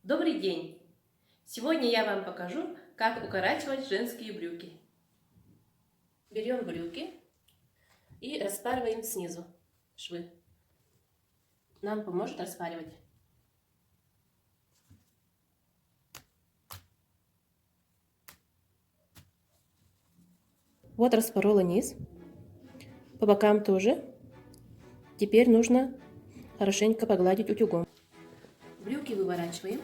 Добрый день! Сегодня я вам покажу, как укорачивать женские брюки. Берем брюки и распарываем снизу швы. Нам поможет распаривать. Вот распорола низ, по бокам тоже. Теперь нужно хорошенько погладить утюгом. Брюки выворачиваем.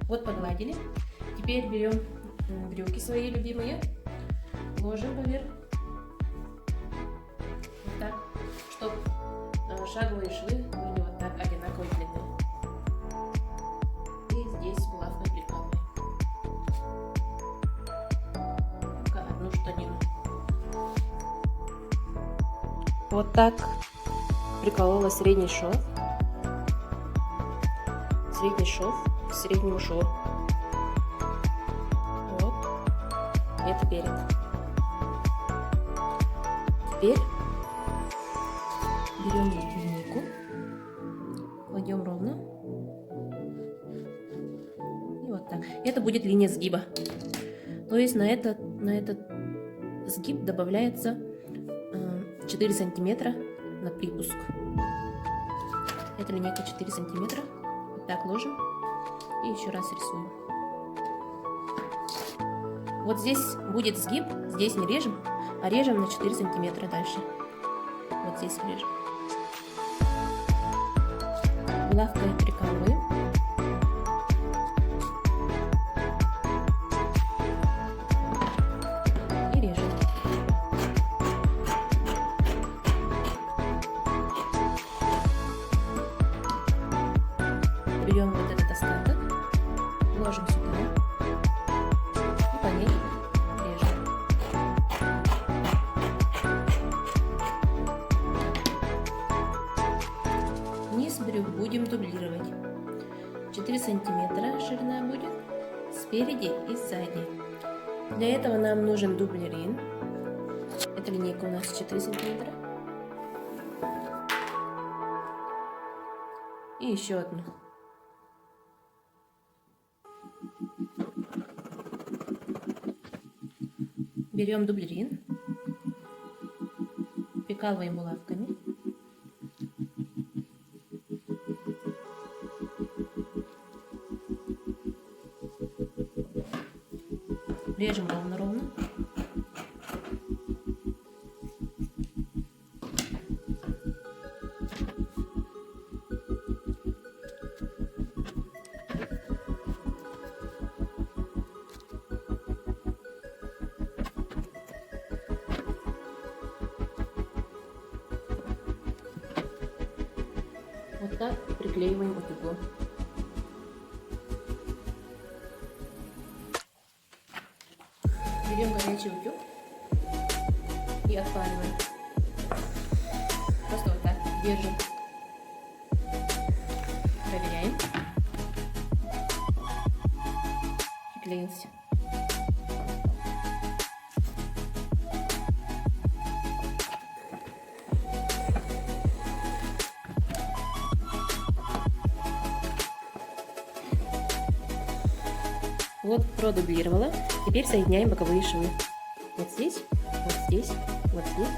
Вот погладили. Теперь берем брюки свои любимые, ложим поверх. Вот так, чтобы шаговые швы были вот так одинаковой длины. И здесь булавкой прикалываем. Только одну штанину. Вот так приколола средний шов. Средний шов к среднему шву. Вот. Это перед. Теперь берем линейку, кладем ровно. И вот так. Это будет линия сгиба. То есть на этот сгиб добавляется 4 сантиметра на припуск. Это линейка 4 сантиметра. Вот так ложим и еще раз рисуем. Вот здесь будет сгиб, здесь не режем, а режем на 4 сантиметра дальше. Вот здесь режем. Булавкой прикалываем. И режем. Берем вот этот остаток, ложим сюда и по ней режем. Низ брюк будем дублировать. 4 сантиметра ширина будет спереди и сзади. Для этого нам нужен дублерин. Эта линейка у нас 4 сантиметра. И еще одну. Берем дублерин, прикалываем булавками. Режем ровно-ровно. Вот так приклеиваем утюгом. Берем горячий утюг и отпариваем. Просто вот так держим. Проверяем. Приклеился. Вот продублировала. Теперь соединяем боковые швы. Вот здесь, вот здесь, вот здесь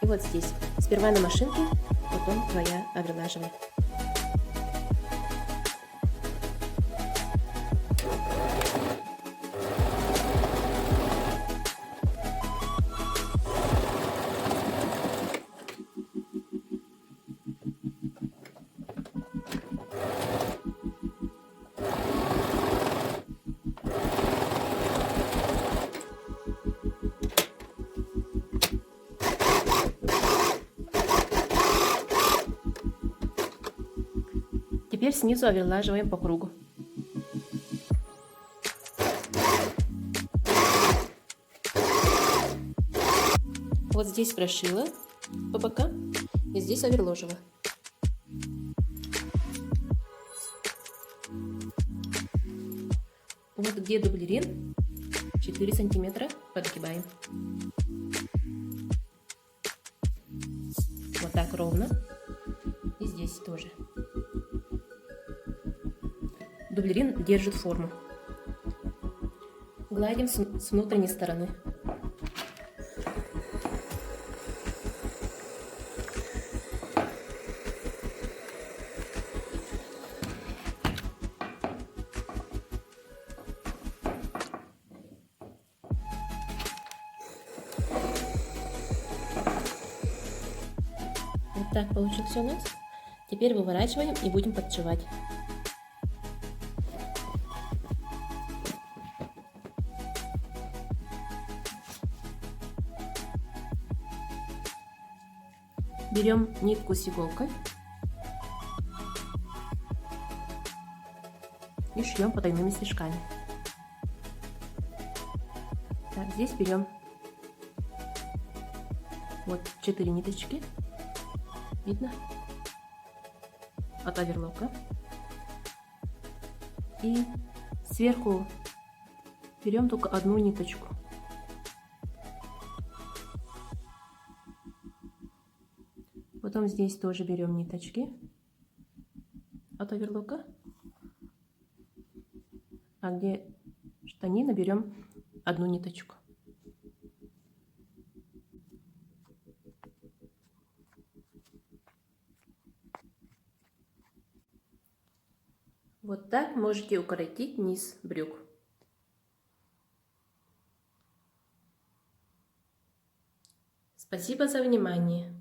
и вот здесь. Сперва на машинке, потом твоя оверлаживает. Теперь снизу оверлаживаем по кругу. Вот здесь прошила по бокам и здесь оверложила. Вот где дублерин, 4 сантиметра подгибаем. Вот так ровно. И здесь тоже. Дублерин держит форму. Гладим с внутренней стороны. Вот так получился у нас. Теперь выворачиваем и будем подшивать. Берем нитку с иголкой и шьем потайными стежками. Так, здесь берем вот 4 ниточки, видно, от оверлока, и сверху берем только одну ниточку. Потом здесь тоже берем ниточки от оверлока, а где штанина берем одну ниточку. Вот так можете укоротить низ брюк. Спасибо за внимание.